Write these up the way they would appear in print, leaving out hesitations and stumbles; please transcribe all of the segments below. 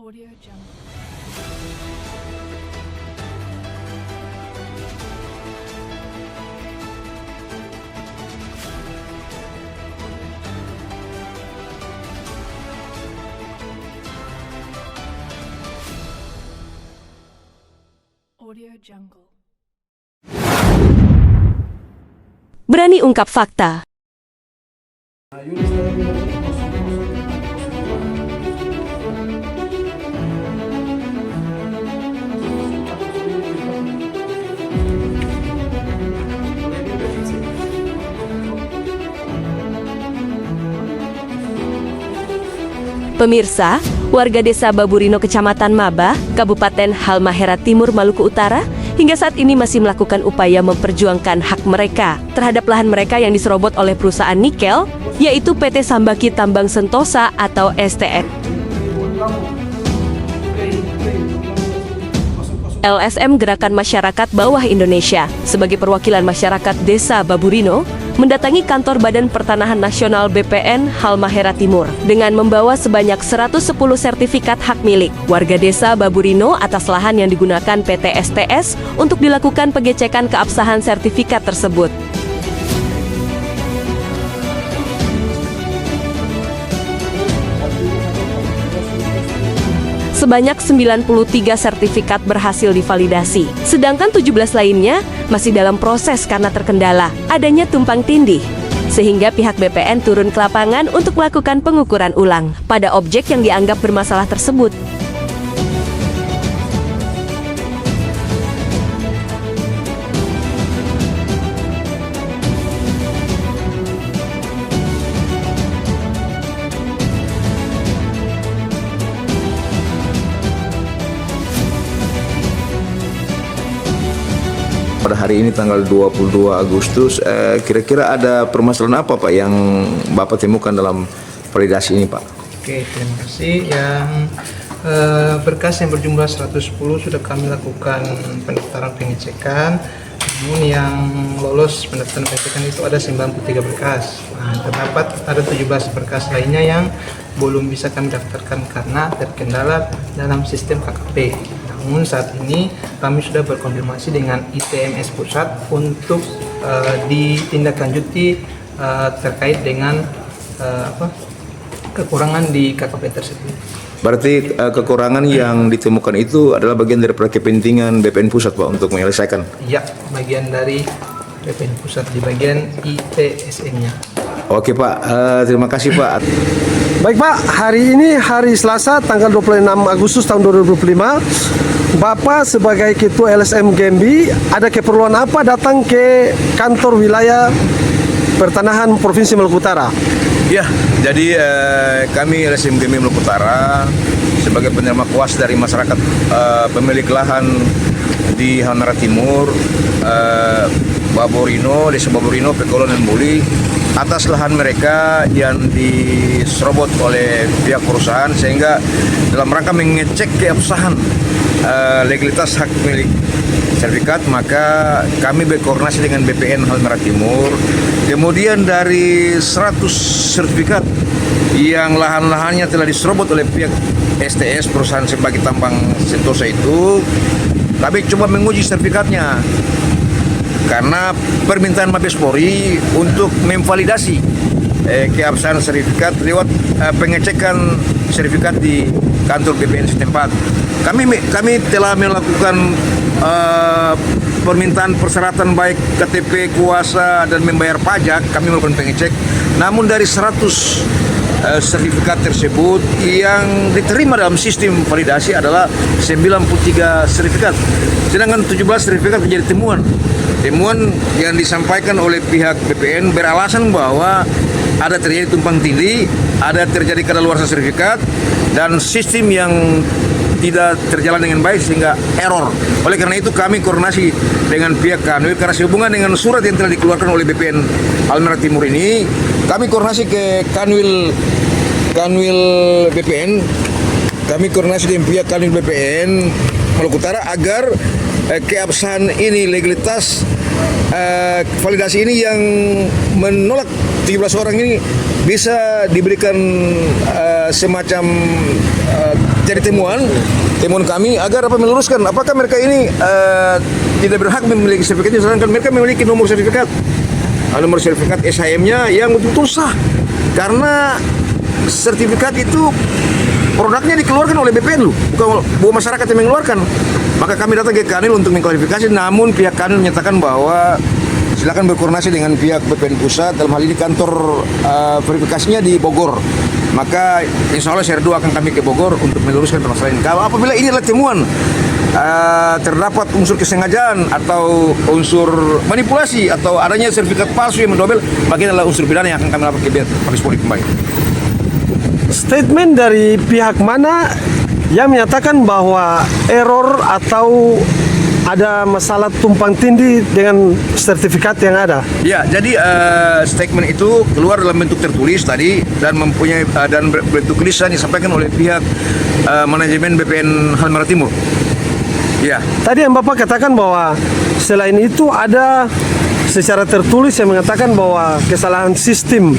Audio Jungle. Audio Jungle. Berani ungkap fakta. Pemirsa, warga desa Baburino, Kecamatan Maba, Kabupaten Halmahera Timur, Maluku Utara, hingga saat ini masih melakukan upaya memperjuangkan hak mereka terhadap lahan mereka yang diserobot oleh perusahaan nikel, yaitu PT Sambaki Tambang Sentosa atau STN. LSM Gerakan Masyarakat Bawah Indonesia sebagai perwakilan masyarakat Desa Baburino mendatangi kantor Badan Pertanahan Nasional BPN Halmahera Timur dengan membawa sebanyak 110 sertifikat hak milik warga Desa Baburino atas lahan yang digunakan PT STS untuk dilakukan pengecekan keabsahan sertifikat tersebut. Sebanyak 93 sertifikat berhasil divalidasi, sedangkan 17 lainnya masih dalam proses karena terkendala adanya tumpang tindih. Sehingga pihak BPN turun ke lapangan untuk melakukan pengukuran ulang pada objek yang dianggap bermasalah tersebut. Pada hari ini tanggal 22 Agustus, kira-kira ada permasalahan apa Pak yang Bapak temukan dalam validasi ini Pak? Oke, terima kasih. Yang berkas yang berjumlah 110 sudah kami lakukan pendaftaran pengecekan. Namun yang lolos pendaftaran pengecekan itu ada 93 berkas. Nah, terdapat ada 17 berkas lainnya yang belum bisa kami daftarkan karena terkendala dalam sistem KKP. Namun saat ini kami sudah berkonfirmasi dengan ITMS Pusat untuk ditindaklanjuti terkait dengan kekurangan di KKP tersebut. Berarti kekurangan yang ditemukan itu adalah bagian dari kepentingan BPN Pusat Pak untuk menyelesaikan? Ya, bagian dari BPN Pusat di bagian ITSN-nya. Oke Pak, terima kasih Pak. Baik Pak, hari ini hari Selasa tanggal 26 Agustus tahun 2025. Bapak sebagai Ketua LSM Gembi ada keperluan apa datang ke kantor wilayah pertanahan Provinsi Maluku Utara? Ya, jadi kami LSM Gembi Maluku Utara sebagai penerima kuas dari masyarakat pemilik lahan di Halmahera Timur, Baburino, Desa Baburino, Pekolon dan Buli, atas lahan mereka yang diserobot oleh pihak perusahaan, sehingga dalam rangka mengecek keabsahan legalitas hak milik sertifikat, maka kami berkoordinasi dengan BPN Halmahera Timur. Kemudian dari 100 sertifikat yang lahan-lahannya telah diserobot oleh pihak STS, perusahaan Sambaki Tambang Sentosa itu, kami coba menguji sertifikatnya karena permintaan Mabes Polri untuk memvalidasi keabsahan sertifikat lewat pengecekan sertifikat di kantor BPN setempat. Kami telah melakukan permintaan persyaratan baik KTP, kuasa, dan membayar pajak. Kami melakukan pengecek. Namun dari 100 sertifikat tersebut yang diterima dalam sistem validasi adalah 93 sertifikat. Sedangkan 17 sertifikat menjadi temuan yang disampaikan oleh pihak BPN beralasan bahwa ada terjadi tumpang tindih, ada terjadi kadaluarsa sertifikat, dan sistem yang tidak terjalan dengan baik sehingga error. Oleh karena itu kami koordinasi dengan pihak Kanwil karena sehubungan dengan surat yang telah dikeluarkan oleh BPN Halmahera Timur ini, kami koordinasi ke Kanwil BPN, kami koordinasi dengan pihak Kanwil BPN Maluku Utara agar keabsahan ini, legalitas validasi ini yang menolak 17 orang ini bisa diberikan semacam jadi temuan kami agar meluruskan apakah mereka ini tidak berhak memiliki sertifikat, sedangkan mereka memiliki nomor sertifikat SHM-nya yang betul-betul sah, karena sertifikat itu produknya dikeluarkan oleh BPN loh, bukan masyarakat yang mengeluarkan. Maka kami datang ke Kanwil untuk mengklarifikasi, namun pihak Kanwil menyatakan bahwa silakan berkoordinasi dengan pihak BPN Pusat, dalam hal ini kantor verifikasinya di Bogor. Maka insya Allah Serdu akan kami ke Bogor untuk meluruskan permasalahan ini. Kalau apabila ini adalah temuan terdapat unsur kesengajaan atau unsur manipulasi atau adanya sertifikat palsu yang mendobel, maka ini adalah unsur pidana yang akan kami laporkan ke Mabes Polri kembali. Statement dari pihak mana yang menyatakan bahwa error atau ada masalah tumpang tindih dengan sertifikat yang ada? Ya, jadi statement itu keluar dalam bentuk tertulis tadi dan mempunyai dan bentuk tulisan disampaikan oleh pihak manajemen BPN Halmahera Timur. Ya. Tadi yang Bapak katakan bahwa selain itu ada secara tertulis yang mengatakan bahwa kesalahan sistem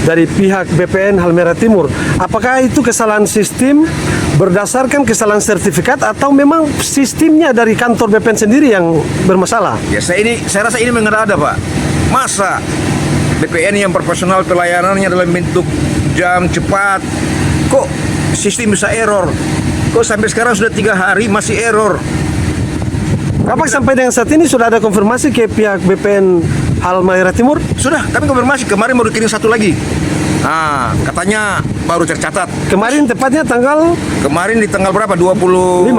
dari pihak BPN Halmahera Timur. Apakah itu kesalahan sistem berdasarkan kesalahan sertifikat atau memang sistemnya dari kantor BPN sendiri yang bermasalah? Ya, saya rasa ini mengada-ada, Pak. Masa BPN yang profesional pelayanannya dalam bentuk jam cepat, kok sistem bisa error? Kok sampai sekarang sudah 3 hari masih error? Bapak sampai dengan saat ini sudah ada konfirmasi ke pihak BPN Halmahera Timur? Sudah, kami konfirmasi. Kemarin baru kirim satu lagi. Nah, katanya baru tercatat. Kemarin tepatnya Kemarin di tanggal berapa? 25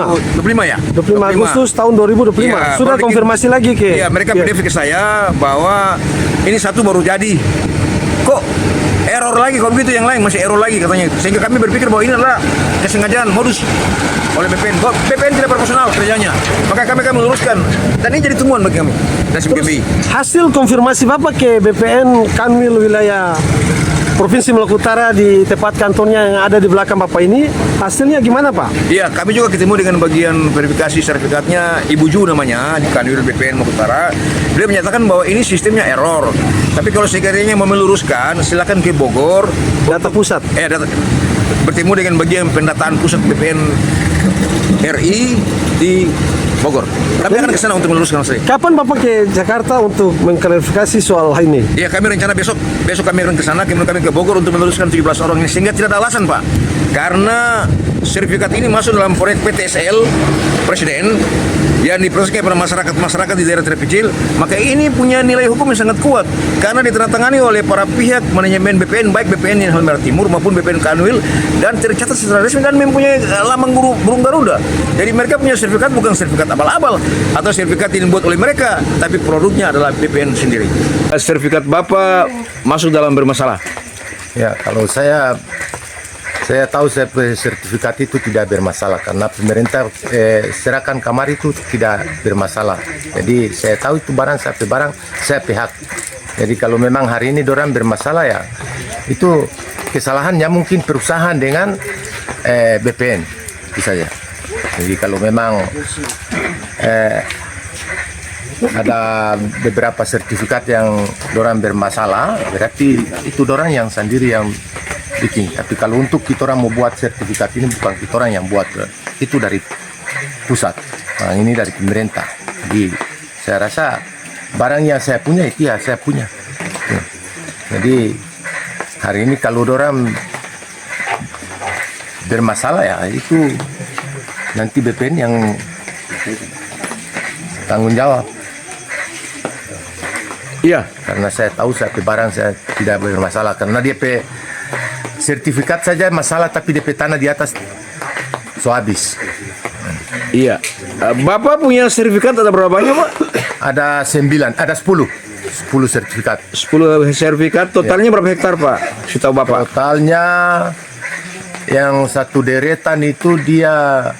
ya? 25 Agustus tahun 2025. Ya, sudah konfirmasi lagi ke? Iya, mereka PDF ke saya bahwa ini satu baru jadi. Kok error lagi, kalau begitu yang lain masih error lagi katanya. Sehingga kami berpikir bahwa ini adalah kesengajaan, modus oleh BPN. Bahwa BPN tidak profesional kerjanya. Maka kami akan meluruskan. Dan ini jadi temuan bagi kami. Hasil konfirmasi Bapak ke BPN Kanwil wilayah Provinsi Maluku Utara di tempat kantornya yang ada di belakang Bapak ini, hasilnya gimana Pak? Iya, kami juga ketemu dengan bagian verifikasi sertifikatnya, Ibu Ju namanya, di Kanwil BPN Maluku Utara. Beliau menyatakan bahwa ini sistemnya error. Tapi kalau sekiranya mau meluruskan, silakan ke Bogor. Data pusat? Bertemu dengan bagian pendataan pusat BPN RI di Bogor. Kami akan ke sana untuk meluruskan masalah ini. Kapan Bapak ke Jakarta untuk mengklarifikasi soal ini? Ya, kami rencana besok kami akan ke sana, kemudian kami ke Bogor untuk meluruskan 17 orang ini, sehingga tidak ada alasan, Pak. Karena sertifikat ini masuk dalam proyek PTSL Presiden yang diproseskan pada masyarakat di daerah terpencil, maka ini punya nilai hukum yang sangat kuat karena ditandatangani oleh para pihak manajemen BPN, baik BPN yang Halmahera Timur maupun BPN Kanwil, dan tercatat secara resmi dan mempunyai lambang burung Garuda. Jadi mereka punya sertifikat, bukan sertifikat abal-abal atau sertifikat yang dibuat oleh mereka, tapi produknya adalah BPN sendiri. Sertifikat Bapak masuk dalam bermasalah. Ya, kalau saya tahu sertifikat itu tidak bermasalah karena pemerintah serahkan kamar itu tidak bermasalah. Jadi saya tahu itu barang saya pihak. Jadi kalau memang hari ini dorang bermasalah ya itu kesalahannya mungkin perusahaan dengan BPN itu saja. Jadi kalau memang ada beberapa sertifikat yang dorang bermasalah, berarti itu dorang yang sendiri yang bikin. Tapi kalau untuk kita orang mau buat sertifikat ini bukan kita orang yang buat, itu dari pusat. Nah, ini dari pemerintah. Jadi saya rasa barang yang saya punya itu ya saya punya. Jadi hari ini kalau orang bermasalah ya itu nanti BPN yang tanggung jawab. Iya, karena saya tahu barang saya tidak bermasalah karena dia sertifikat saja masalah, tapi DP tanah di atas so habis. Iya. Bapak punya sertifikat ada berapa banyak, Pak? Ada 9, ada 10 sertifikat. 10 sertifikat, totalnya berapa hektar, Pak? Saya tahu Bapak. Totalnya yang satu deretan itu dia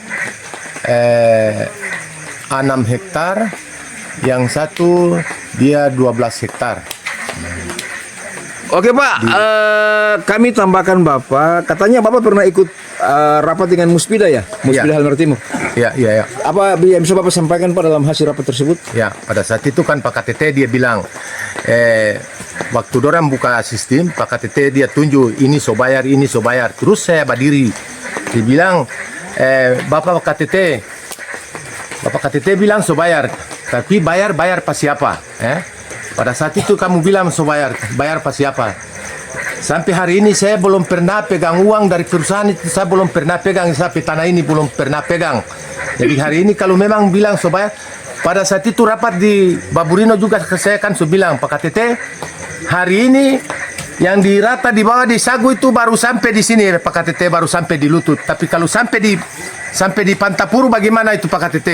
6 hektar, yang satu dia 12 hektar. Oke Pak, kami tambahkan Bapak, katanya Bapak pernah ikut rapat dengan Muspida ya? Muspida Halmahera Timur. Iya. Apa yang bisa Bapak sampaikan Pak dalam hasil rapat tersebut? Ya, pada saat itu kan Pak KTT dia bilang, waktu dorang buka sistem, Pak KTT dia tunjuk ini so bayar. Terus saya berdiri, dia bilang Bapak KTT bilang so bayar, tapi bayar pas siapa? Pada saat itu kamu bilang so bayar pas siapa? Sampai hari ini saya belum pernah pegang uang dari perusahaan itu, saya belum pernah pegang, sampai tanah ini belum pernah pegang. Jadi hari ini kalau memang bilang so bayar, pada saat itu rapat di Baburino juga saya kan so bilang, Pak KTT, hari ini yang dirata di bawah di Sagu itu baru sampai di sini, Pak KTT, baru sampai di lutut. Tapi kalau sampai di Pantapuru bagaimana itu Pak KTT?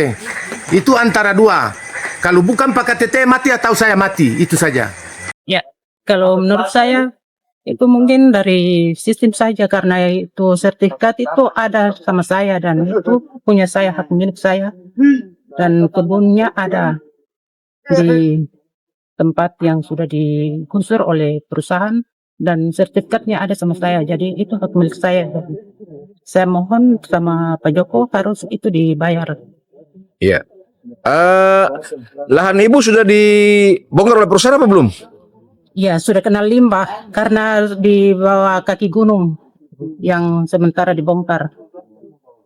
Itu antara dua. Kalau bukan Pak KTT mati atau saya mati, itu saja. Ya, kalau menurut saya itu mungkin dari sistem saja, karena itu sertifikat itu ada sama saya dan itu punya saya, hak milik saya, dan kebunnya ada di tempat yang sudah digusur oleh perusahaan dan sertifikatnya ada sama saya, jadi itu hak milik saya. Saya mohon sama Pak Joko harus itu dibayar. Iya. Lahan ibu sudah dibongkar oleh perusahaan apa belum? Ya, sudah kena limbah karena di bawah kaki gunung yang sementara dibongkar.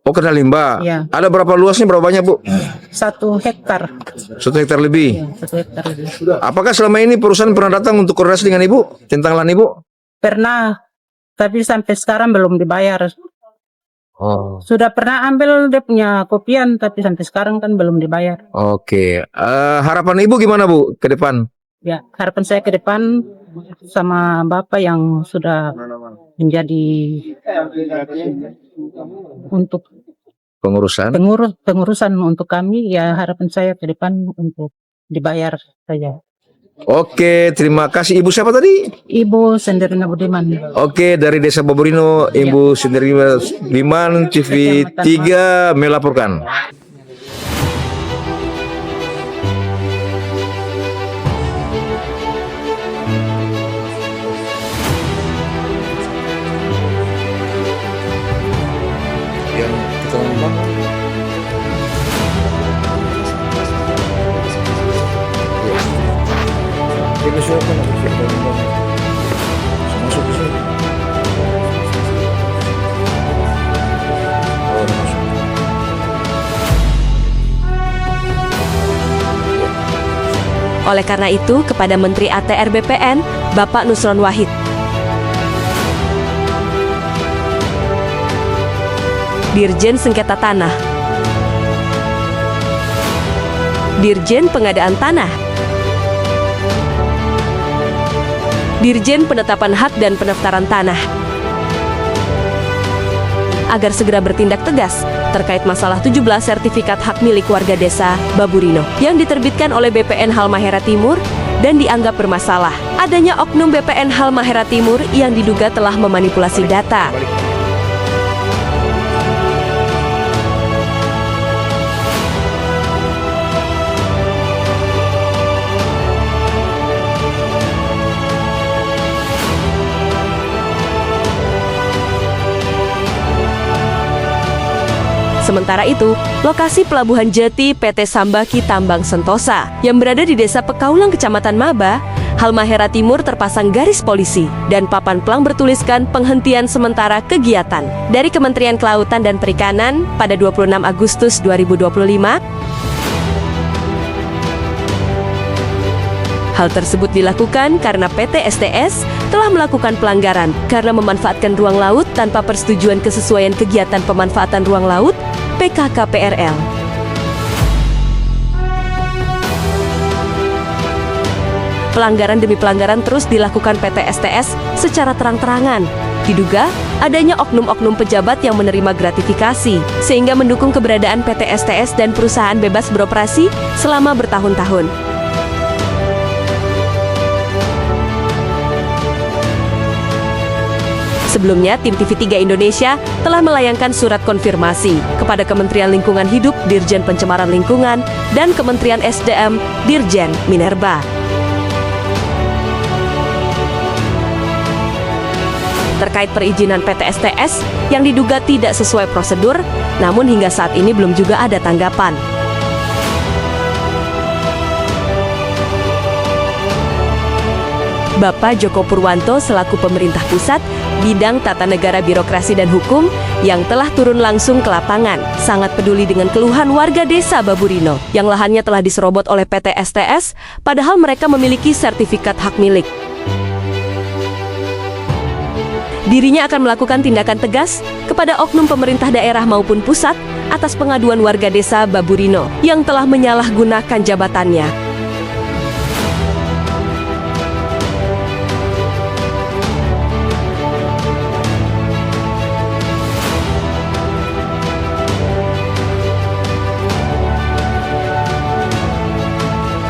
Oh, kena limbah. Iya. Ada berapa luasnya, berapa banyak Bu? 1 hektar. 1 hektar lebih. Ya, 1 hektar lebih. Apakah selama ini perusahaan pernah datang untuk koordinasi dengan Ibu tentang lahan Ibu? Pernah, tapi sampai sekarang belum dibayar. Oh. Sudah pernah ambil dia punya kopian, tapi sampai sekarang kan belum dibayar. Oke. Harapan Ibu gimana Bu ke depan? Ya, harapan saya ke depan sama Bapak yang sudah menjadi untuk pengurusan untuk kami, ya harapan saya ke depan untuk dibayar saja. Oke, terima kasih. Ibu siapa tadi? Ibu Senderina Budiman. Oke, dari Desa Baburino, Ibu Senderina Budiman, TV 3 melaporkan. Yang kita ngomong ini siapa nak siapa ngomong masuk ke sini. Oh, masuk. Oleh karena itu, kepada Menteri ATR BPN, Bapak Nusron Wahid, Dirjen Sengketa Tanah, Dirjen Pengadaan Tanah, Dirjen Penetapan Hak dan Pendaftaran Tanah, agar segera bertindak tegas terkait masalah 17 sertifikat hak milik warga desa Baburino yang diterbitkan oleh BPN Halmahera Timur dan dianggap bermasalah. Adanya oknum BPN Halmahera Timur yang diduga telah memanipulasi data. Sementara itu, lokasi Pelabuhan Jati PT Sambaki Tambang Sentosa yang berada di Desa Pekaulang, Kecamatan Maba, Halmahera Timur terpasang garis polisi dan papan pelang bertuliskan penghentian sementara kegiatan dari Kementerian Kelautan dan Perikanan pada 26 Agustus 2025. Hal tersebut dilakukan karena PT STS telah melakukan pelanggaran karena memanfaatkan ruang laut tanpa persetujuan kesesuaian kegiatan pemanfaatan ruang laut PKKPRL. Pelanggaran demi pelanggaran terus dilakukan PT STS secara terang-terangan. Diduga adanya oknum-oknum pejabat yang menerima gratifikasi sehingga mendukung keberadaan PT STS dan perusahaan bebas beroperasi selama bertahun-tahun. Sebelumnya, tim TV3 Indonesia telah melayangkan surat konfirmasi kepada Kementerian Lingkungan Hidup, Dirjen Pencemaran Lingkungan, dan Kementerian SDM, Dirjen Minerba. Terkait perizinan PT STS yang diduga tidak sesuai prosedur, namun hingga saat ini belum juga ada tanggapan. Bapak Joko Purwanto selaku pemerintah pusat bidang tata negara birokrasi dan hukum yang telah turun langsung ke lapangan sangat peduli dengan keluhan warga desa Baburino yang lahannya telah diserobot oleh PT STS, padahal mereka memiliki sertifikat hak milik. Dirinya akan melakukan tindakan tegas kepada oknum pemerintah daerah maupun pusat atas pengaduan warga desa Baburino yang telah menyalahgunakan jabatannya.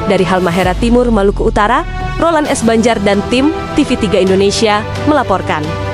Dari Halmahera Timur, Maluku Utara, Roland S. Banjar dan tim TV3 Indonesia melaporkan.